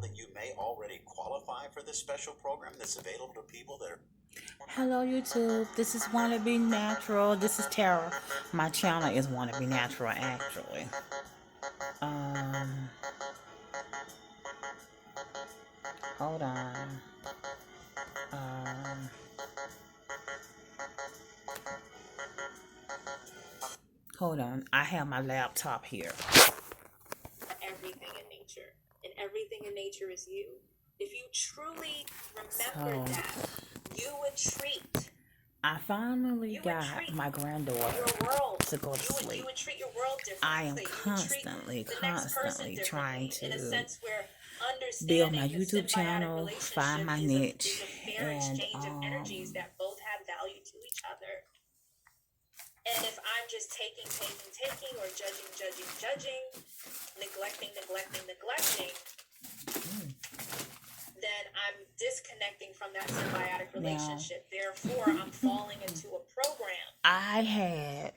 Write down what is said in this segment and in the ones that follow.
that you may already qualify for this special program that's available to people that are... Hello YouTube, this is Wanna Be Natural. This is Tara. My channel is Wanna Be Natural actually. Um hold on. Um hold on. I have my laptop here. Everything in nature. And everything in nature is you. If you truly remember that, you would treat I finally got my granddaughter your world to go to sleep. You would treat your world differently. I am constantly trying to build my YouTube channel, find my niche, and energies that both have value to each other. And if I'm just taking, or judging, neglecting, then I'm disconnecting from that symbiotic relationship. Therefore, I'm falling into a program. I had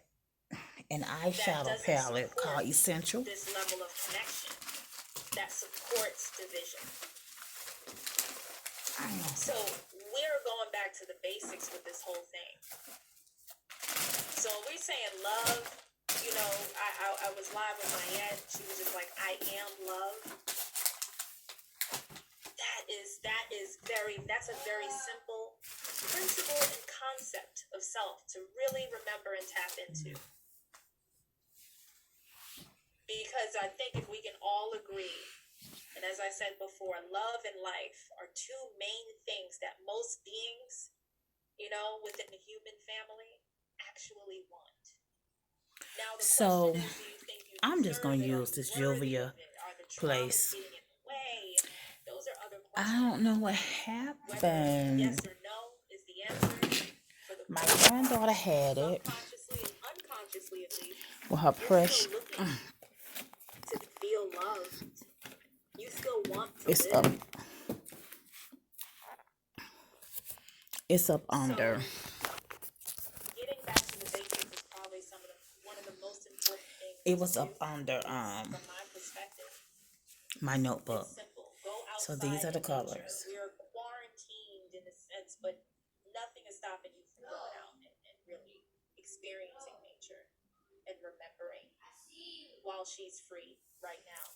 an eyeshadow palette called Essential. This level of connection that supports division. So we're going back to the basics with this whole thing. So we're saying love, I was live with my aunt. She was just like, I am love. That's a very simple principle and concept of self to really remember and tap into. Because I think if we can all agree, and as I said before, love and life are two main things that most beings, within the human family actually want. Now, so I'm just going to use this Juvia place. I don't know what happened. Yes or no is the answer. My granddaughter had it. Unconsciously at least. With her precious. To feel loved. You still want to it's live. up. It's up under. Getting back to the basics is probably one of the most important things. It was up under from my perspective. My notebook. So these are the colors. We're quarantined in a sense, but nothing is stopping you from going out and really experiencing nature and remembering while she's free right now.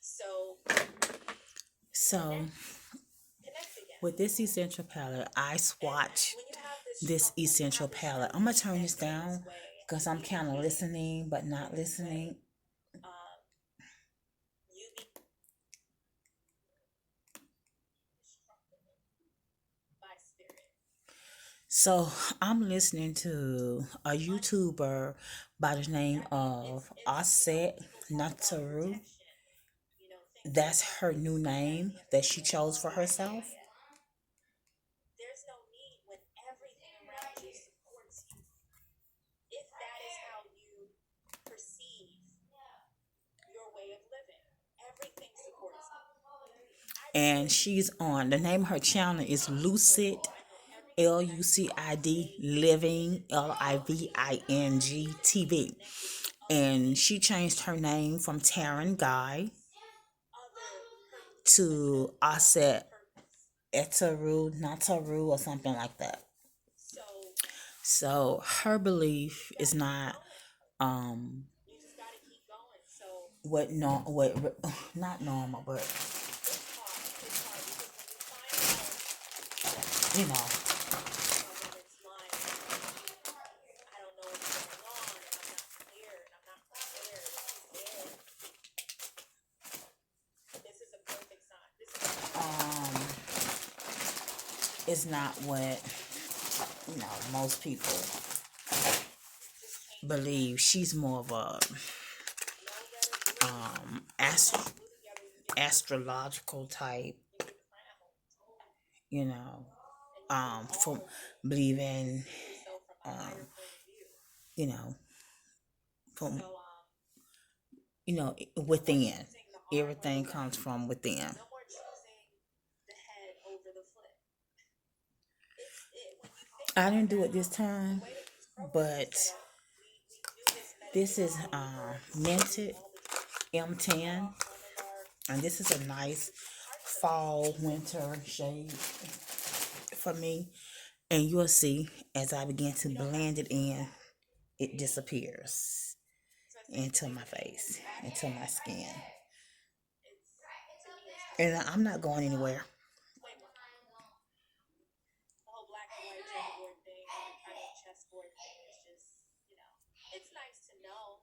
So with this essential palette, I swatch this essential palette. I'm gonna turn this down because I'm kind of listening but not listening. So I'm listening to a YouTuber by the name of Offset Nataru. That's her new name that she chose for herself. There's no need when everything around you supports you. If that is how you perceive your way of living, everything supports you. And she's on, the name of her channel is Lucid, Lucid Living, Living TV. And she changed her name from Taryn Guy to Offset Nataru or something like that. So her belief is not what not normal, but you know. It's not what most people believe. She's more of a astrological type, from believing, from within. Everything comes from within. I didn't do it this time, but this is minted M10 And this is a nice fall winter shade for me. And you'll see as I begin to blend it in, it disappears into my face, into my skin. And I'm not going anywhere. The whole black and white checkerboard thing, or kind of chessboard thing, is just, it's nice to know.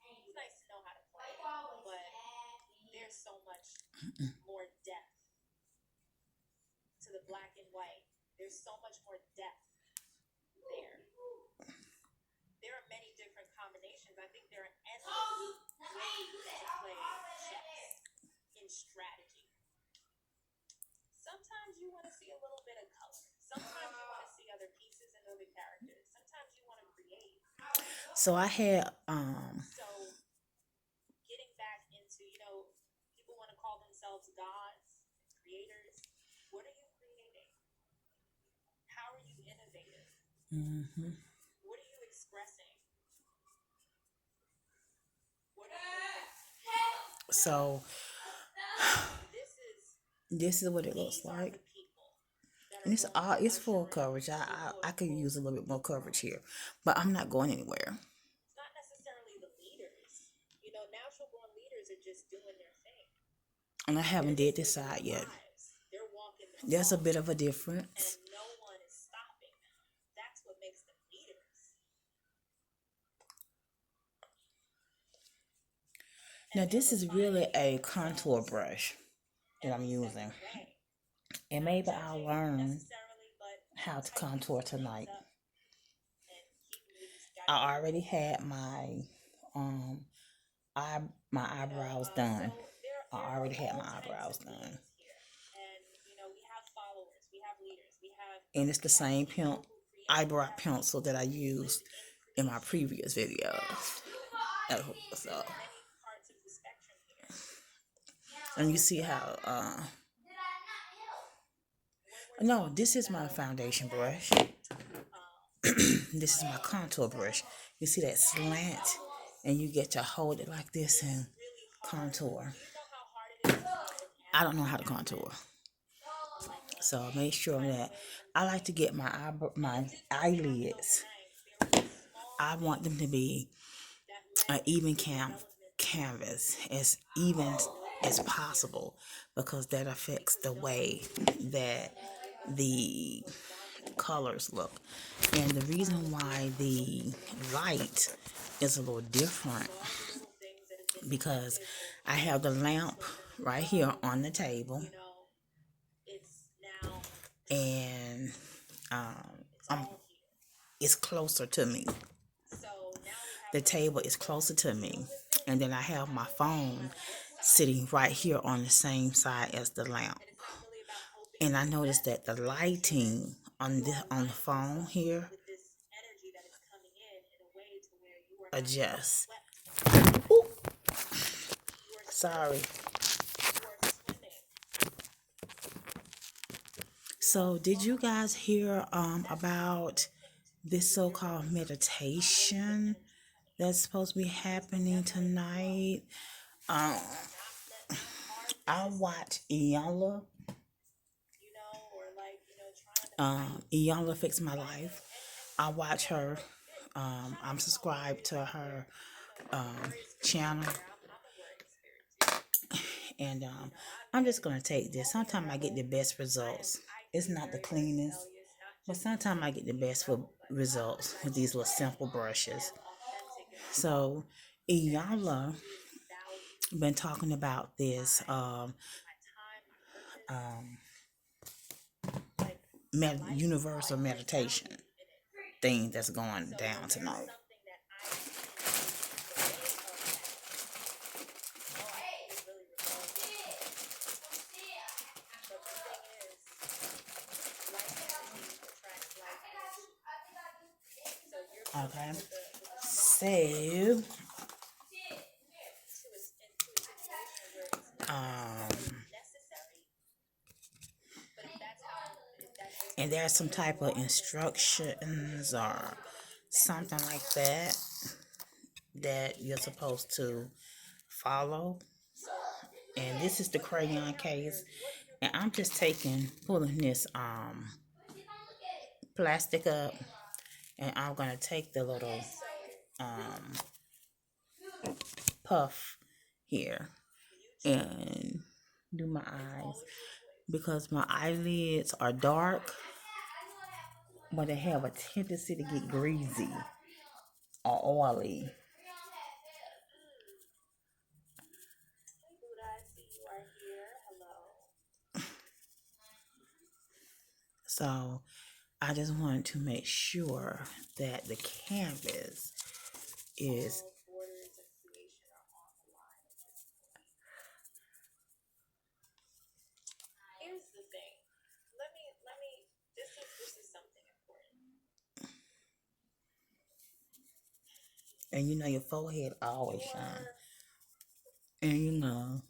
It's nice to know how to play it, but there's so much more depth to the black and white. There's so much more depth there. There are many different combinations. I think there are endless ways to play chess in strategy. Sometimes you want to see a little bit of color. Sometimes you want to see other pieces and other characters. Sometimes you want to create. So I had So getting back into, people want to call themselves gods, creators. What are you creating? How are you innovative? What are you expressing? What are you so this this is what it looks like. And it's full coverage. I could use a little bit more coverage here, but I'm not going anywhere. It's not necessarily the leaders. Natural born leaders are just doing their thing. And I haven't did this side yet. They're walking their There's a walk, bit of a difference. and no one is stopping them. That's what makes them leaders. Now this is really a contour brush that I'm using. And maybe I'll learn how to contour tonight. I already had my eyebrows done. I already had my eyebrows done. And we have followers, we have leaders, we have, And it's the same eyebrow pencil that I used in my previous videos. So, and you see how no, this is my foundation brush. This is my contour brush. You see that slant, and you get to hold it like this and contour. I don't know how to contour, so make sure that I like to get my eyelids. I want them to be an even canvas, as even as possible, because that affects the way that the colors look. And the reason why the light is a little different, because I have the lamp right here on the table, and it's closer to me. The table is closer to me, and then I have my phone sitting right here on the same side as the lamp. And I noticed that the lighting on the phone here adjusts. Ooh. Sorry. So did you guys hear about this so-called meditation that's supposed to be happening tonight? I watch Iyanla. Iyanla Fix My Life. I watch her. I'm subscribed to her channel. And I'm just going to take this. Sometimes I get the best results. It's not the cleanest, but sometimes I get the best results with these little simple brushes. So Iyanla been talking about this universal meditation thing that's going down tonight. Okay, so and there's some type of instructions or something like that you're supposed to follow. And this is the crayon case. And I'm just pulling this plastic up, and I'm gonna take the little um puff here and do my eyes, because my eyelids are dark, but they have a tendency to get greasy or oily. So I just wanted to make sure that the canvas is Here's the thing. Let me this is something important. and you know your forehead always shine. And you know.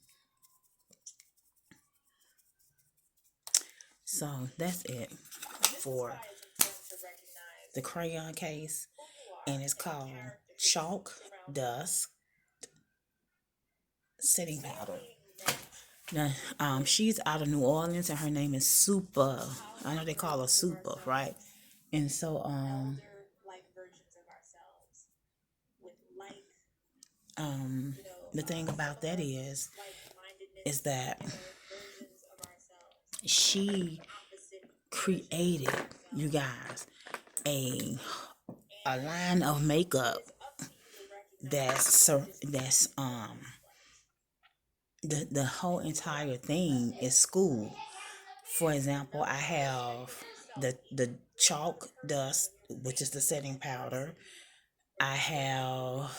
So that's it for the crayon case, and it's called Chalk Dust Setting Powder. Now, she's out of New Orleans, and her name is Super. I know they call her Super, right? And so, the thing about that is that she created, you guys, a line of makeup that's the whole entire thing is school. For example, I have the chalk dust, which is the setting powder. I have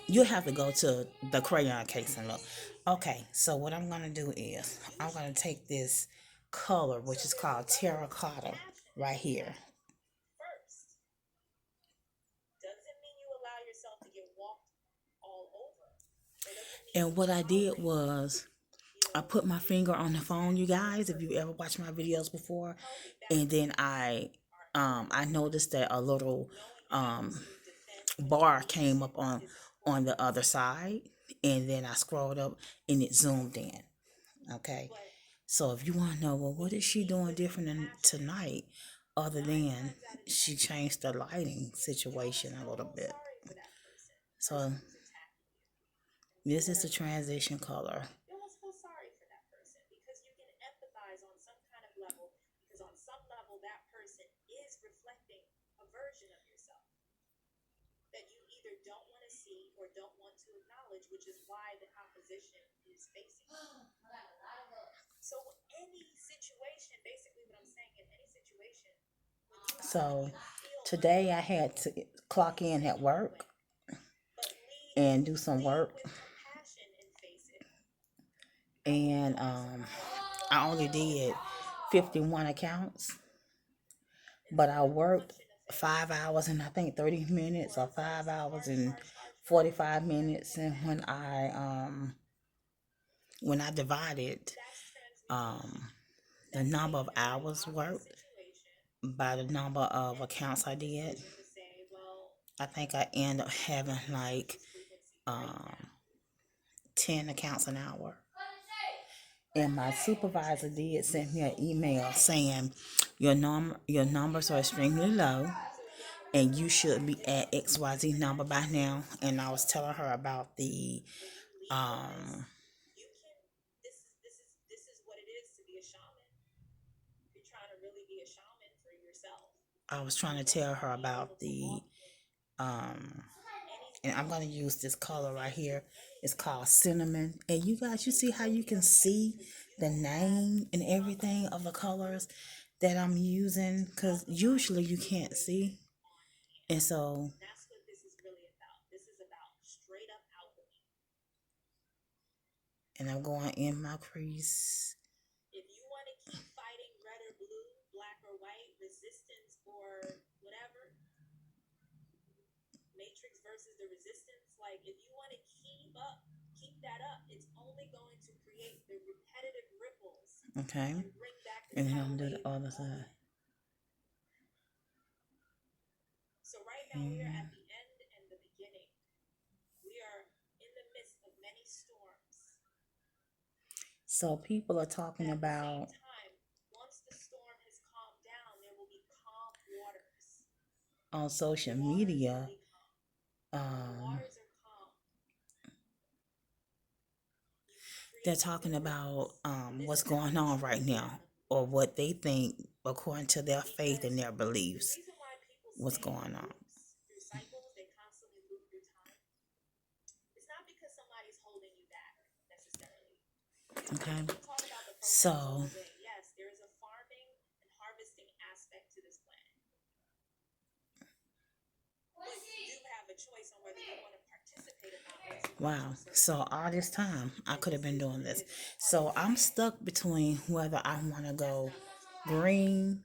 you have to go to the crayon case and look. Okay, so what I'm gonna do is I'm gonna take this color, which is called terracotta, right here. And what I did was I put my finger on the phone, you guys, if you ever watched my videos before, and then I noticed that a little bar came up on the other side, and then I scrolled up and it zoomed in. Okay. So if you want to know, well, what is she doing different tonight, other than she changed the lighting situation a little bit. So this is the transition color. So today I had to clock in at work and do some work. And I only did 51 accounts, but I worked 5 hours and I think 30 minutes, or 5 hours and 45 minutes. And when I divided the number of hours worked by the number of accounts I did, I think I end up having like 10 accounts an hour. And my supervisor did send me an email saying your numbers are extremely low and you should be at XYZ number by now. And I was telling her about the I was trying to tell her about the and I'm going to use this color right here. It's called cinnamon. And you guys, you see how you can see the name and everything of the colors that I'm using? Because usually you can't see. And so and I'm going in my crease. Okay. And then I'm going to do the other side. So people are talking At the same about time, once the storm has calmed down, there will be calm waters. on The social waters will media, be calm. When the um, waters are calm, you can they're create talking new about rivers. This what's is how going you on right truly now, become or what they think according to their faith and because their the beliefs. reason why people What's stay in going on? loops through cycles, they constantly loop through time. It's not because somebody's holding you back necessarily. Okay. People talk about the programs So all day. Yes, there is a farming and harvesting aspect to this planet. But you do have a choice on whether you want to participate or not once you wow. reach a certain So all this time I could have been doing this. So I'm stuck between whether I want to go green,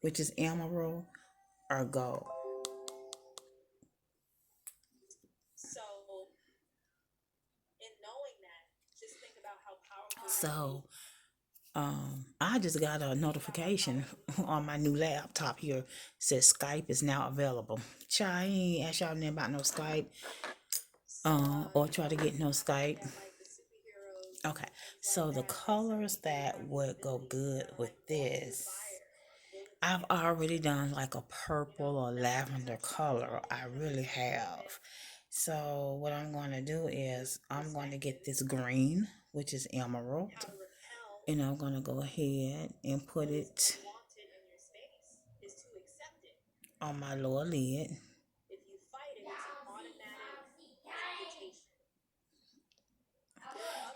which is emerald, or gold. So, in knowing that, just think about how powerful So I just got a notification on my new laptop here. Says Skype is now available. Child, I ain't ask y'all nothing about no Skype. Or try to get no Skype. Okay, so the colors that would go good with this, I've already done like a purple or lavender color. I really have. So what I'm going to do is I'm going to get this green, which is emerald, and I'm going to go ahead and put it on my lower lid. If you fight it, it's an automatic invitation.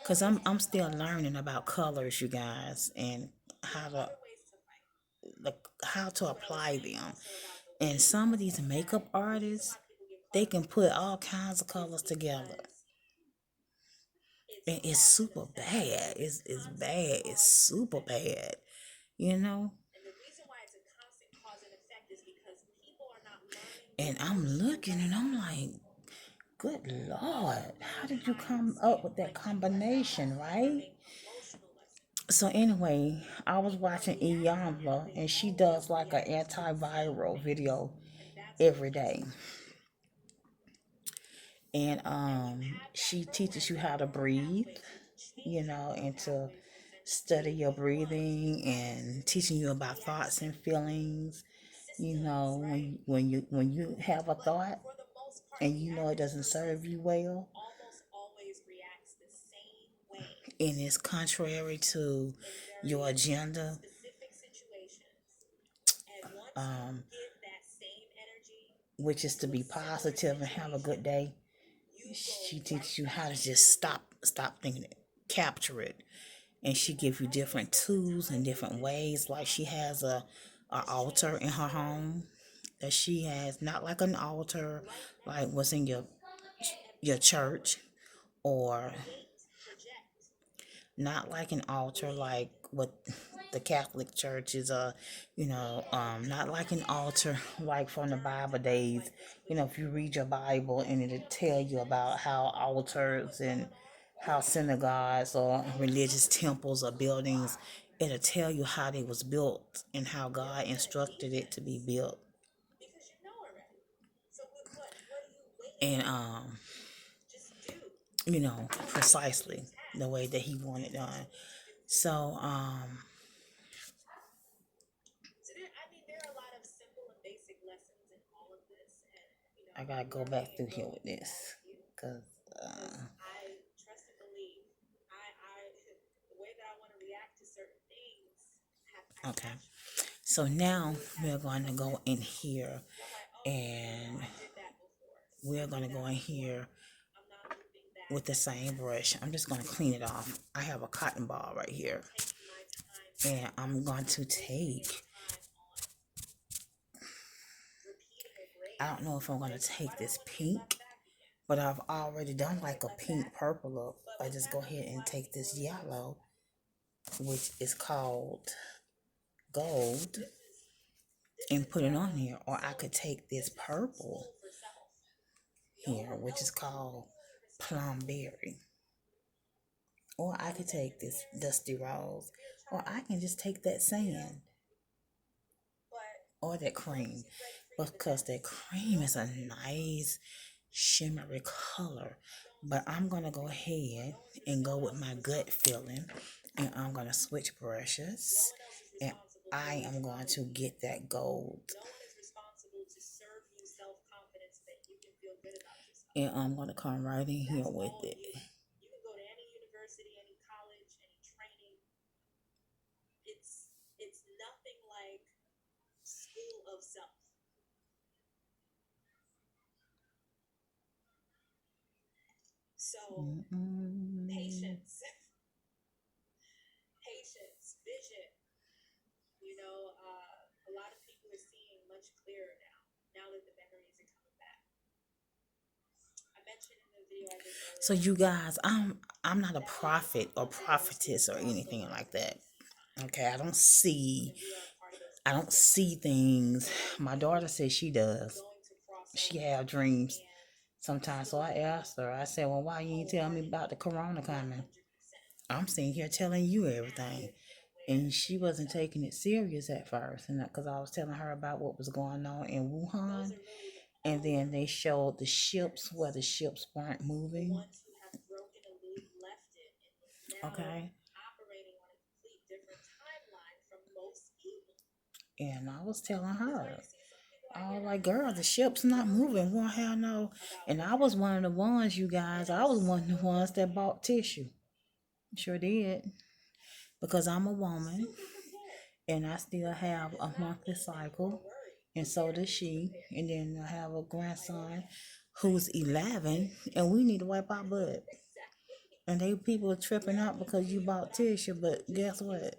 Cause I'm still learning about colors, you guys, and how to how to apply them. And some of these makeup artists, they can put all kinds of colors together. And it's super bad. It's bad. It's super bad. You know? And the reason why it's a constant cause and effect is because people are not learning. And I'm looking and I'm like, good Lord, how did you come up with that combination, right? So anyway, I was watching Iyamla, and she does like an antiviral video every day. And she teaches you how to breathe, you know, and to study your breathing, and teaching you about thoughts and feelings. You know, when you have a thought and you know it doesn't serve you well, and it's contrary to your agenda, um, which is to be positive and have a good day, she teaches you how to just stop thinking it, capture it, and she gives you different tools and different ways. Like she has a altar in her home that she has, not like an altar like what's in your church, or not like an altar like what the Catholic Church is, not like an altar like from the Bible days. You know, if you read your Bible and it'll tell you about how altars and how synagogues or religious temples or buildings, it'll tell you how they was built and how God instructed it to be built. And precisely the way that he wanted done. So there are a lot of simple and basic lessons in all of this, and I gotta go back through here with this, cause I trust and believe. The way that I want to react to certain things. okay. So now we're going to go in here, and we're going to go in here with the same brush. I'm just going to clean it off. I have a cotton ball right here, and I'm going to take, I don't know if I'm going to take this pink, but I've already done like a pink purple look. I just go ahead and take this yellow, which is called gold, and put it on here. Or I could take this purple here, which is called plum berry. Or I could take this dusty rose. Or I can just take that sand or that cream, because that cream is a nice shimmery color. But I'm going to go ahead and go with my gut feeling. And I'm going to switch brushes. And I am going to get that gold. And I'm going to come right in here with it. You can go to any university, any college, any training. It's nothing like school of self. So patience, patience, vision. You know, a lot of people are seeing much clearer now that the memories are coming back. I mentioned in the video I did earlier. So you guys, I'm not a prophet or prophetess or anything like that. Okay, I don't see things. My daughter says she does. She have dreams sometimes. So I asked her, I said, well, why you ain't tell me about the corona coming? I'm sitting here telling you everything. And she wasn't taking it serious at first. And because I was telling her about what was going on in Wuhan. And then they showed the ships where the ships weren't moving. Okay. And I was telling her, I was like, girl, the ship's not moving. Won't have no. And I was one of the ones, you guys. I was one of the ones that bought tissue. Sure did. Because I'm a woman. And I still have a monthly cycle. And so does she. And then I have a grandson who's 11. And we need to wipe our butt. And people are tripping out because you bought tissue. But guess what?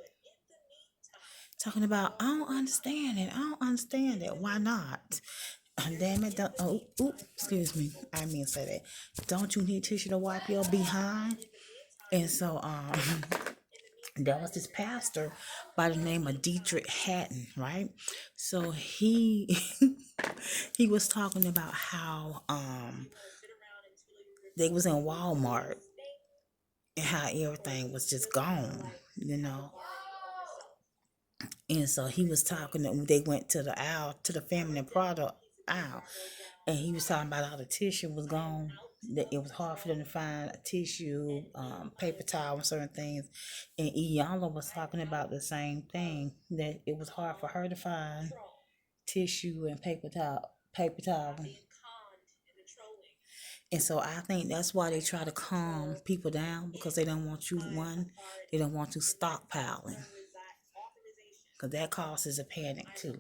Talking about, I don't understand it. I don't understand it. Why not? Damn it. Excuse me. I didn't mean to say that. Don't you need tissue to wipe your behind? And so, there was this pastor by the name of Dietrich Hatton, right? So he he was talking about how they was in Walmart and how everything was just gone, you know. And so he was talking that they went to the aisle, to the feminine product aisle, and he was talking about all the tissue was gone. That it was hard for them to find a tissue, paper towel, and certain things. And Iyanla was talking about the same thing, that it was hard for her to find tissue and paper towel. And so I think that's why they try to calm people down, because they don't want they don't want you stockpiling. Because that causes a panic too.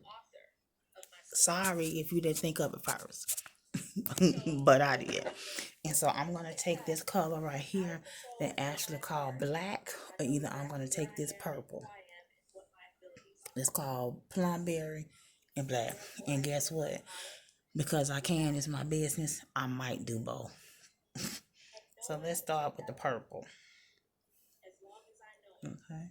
Sorry if you didn't think of it first. But I did. And so I'm going to take this color right here that actually called black, or either I'm going to take this purple. It's called plumberry and black. And guess what? Because it's my business, I might do both. So let's start with the purple. Okay.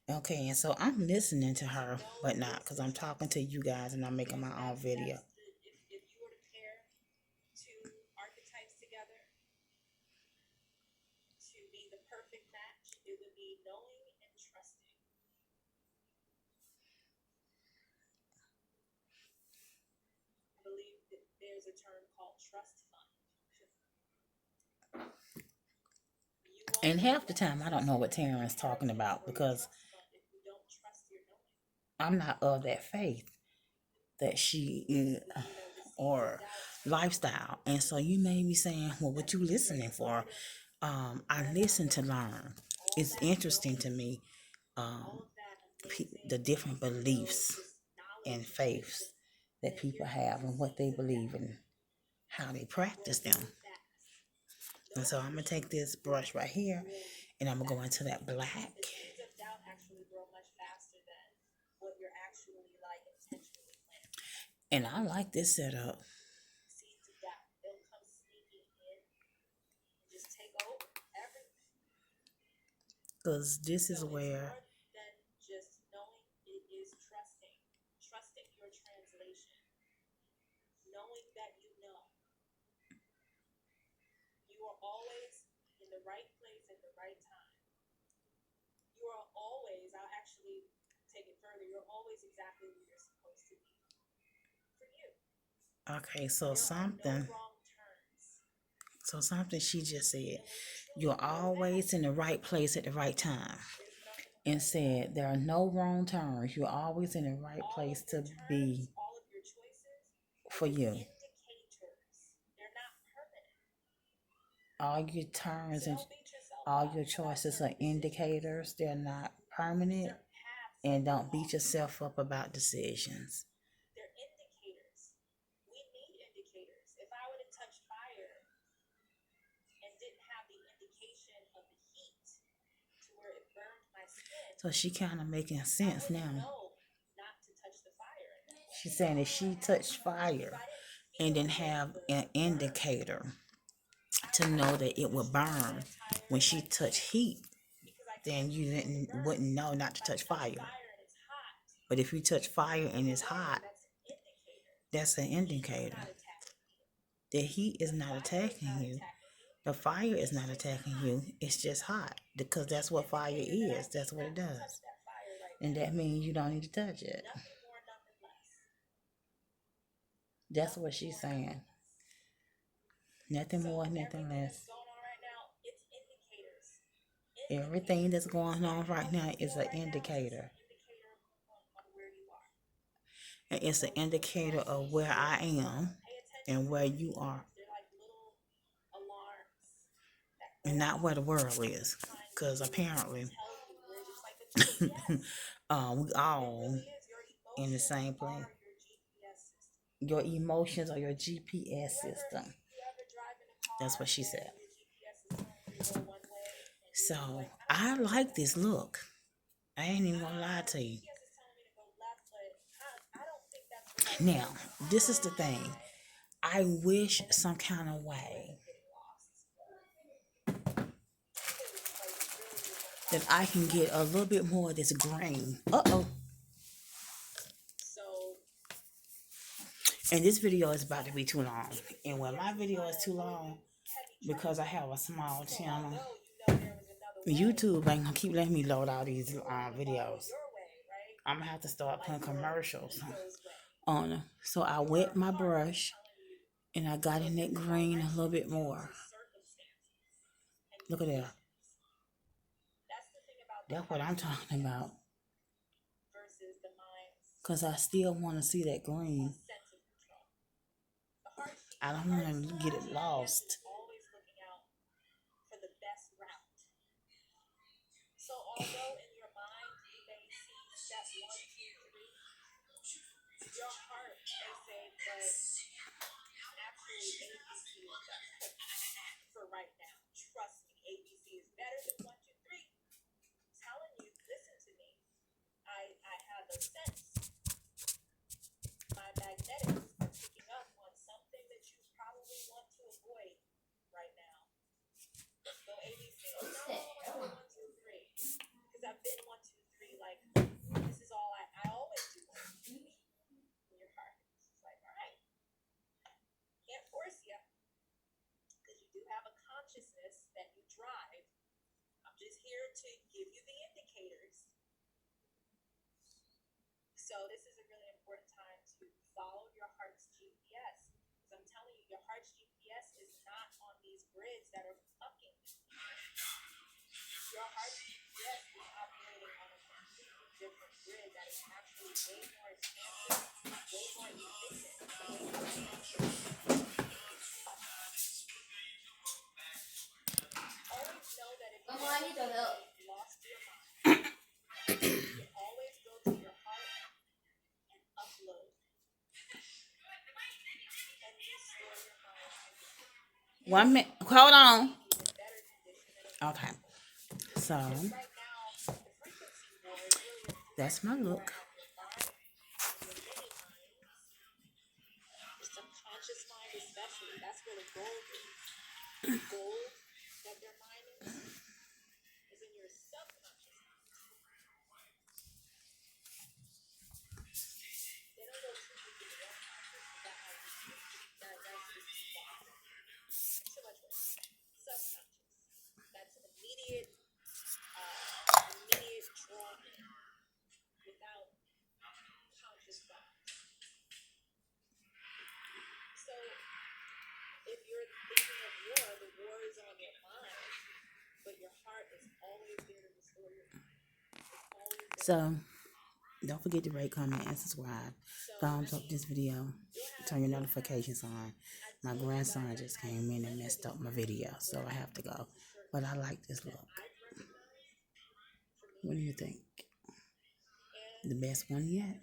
Okay, and so I'm listening to her, but not because I'm talking to you guys and I'm making my own video. If you were to pair two archetypes together to be the perfect match, it would be knowing and trusting. I believe that there's a term called trust fund. And half the time, I don't know what Taryn's talking about, because I'm not of that faith that she is, or lifestyle. And so you may be saying, well, what you listening for? I listen to learn. It's interesting to me, the different beliefs and faiths that people have and what they believe and how they practice them. And so I'm going to take this brush right here and I'm going to go into that black. And I like this setup. Because this is where trusting your translation, knowing that you know. You are always in the right place at the right time. You are always, I'll actually take it further, you're always exactly where you're supposed to be. For you. Okay, so There are no something, wrong turns. so something she just said. And when you truly You're know that, always in the right place at the right time. there's nothing to And worry about. said there are no wrong turns. You're always in the right All place of your to turns, be all of your choices are for just you. indicators. They're not permanent. All your So turns and don't beat yourself all up your about choices certain are decisions, indicators. They're not permanent. certain paths that And you don't beat walk. yourself up about decisions. They're indicators. We need indicators. If I would have touched fire and didn't have the indication of the heat to where it burned my skin, So she kind of making I sense wouldn't now. know not to touch the fire at that point. She's saying if she touched If fire I didn't and feel didn't have the an burn, indicator I to would know have that it would destroyed the burn entire when she light touched bulb heat, because I then couldn't you feel the didn't burn. wouldn't know not to If I touch touch fire. fire and it's hot, But if you touch fire and either it's way, hot, that's an indicator. that's an Heat is indicator. not attacking me. The heat is The not fire is attacking not you. attacking me. The fire is It's not just attacking hot. you. It's just hot because that's what fire Indicator that I is. That's need what it not to touch does. that fire right And now. that means you don't need to touch it. Nothing more, nothing less. That's what Nothing she's more, nothing saying. less. Nothing So more, nothing everything that's less. going on right now, it's indicators. Everything that's going on How right you now is feel an right now is just indicator. an indicator on where you are. And it's an indicator of where I am Pay attention and to where these you little are. things. They're like little alarms that go And not off where the world is. trying Because to apparently tell you where, it's like the GPS. we It all really is. Your in the emotions same place. are your GPS system. Your emotions are your GPS system. You ever drive in a car That's what she and said. your GPS is telling you to go one way and you're So like, I I don't like feel this that. look. I ain't even gonna lie to you. GPS is telling me to go left, but I don't think that's the right Now, way. this is the thing. I wish some kind of way that I can get a little bit more of this green. So And this video is about to be too long. And when my video is too long, because I have a small channel, YouTube ain't gonna keep letting me load all these videos. I'm gonna have to start putting commercials on them. So I wet my brush and I got in that green a little bit more. Look at that. That's what I'm talking about. Because I still want to see that green. I don't want to get it lost. So although in your mind you may see step 1, 2, 3, your heart may say, but actually ABC is better for right now. Trust me, ABC is better than 1, 2, 3. I'm telling you, listen to me. I have a sense. My magnetics are picking up on something that you probably want to avoid right now. So ABC is not 1, 2, 3. Because I've been 1, 2, 3. Like, this is all I always do 1, 2, 3. In your heart, it's like, all right, can't force you because you do have a consciousness that you drive. I'm just here to give you the indicators. So this is a really important time to follow your heart's GPS. Because I'm telling you, your heart's GPS is not on these grids that are fucking you. Your heart's GPS is operating on a completely different grid that is actually way more expansive, way more efficient, and way more expansive. Always know that if you lost your mind, you can always go to your heart and upload and restore your mind. 1 minute. Hold on. In better condition than Okay. So right now, the frequency war is really that's my look. your mind, your mini minds, your subconscious mind especially. That's where the gold is. The gold that they're mining is in your subconscious mind. They don't go too deep into your unconscious because that might be that's just too far. Too much work. Subconscious. That's immediate draw in without conscious thought. but your heart is always there to restore your mind. It's always there. So don't forget to rate, comment, and subscribe. Thumbs up this video. Turn your notifications on. My grandson just came in and messed up my video, so I have to go. But I like this look. What do you think? The best one yet?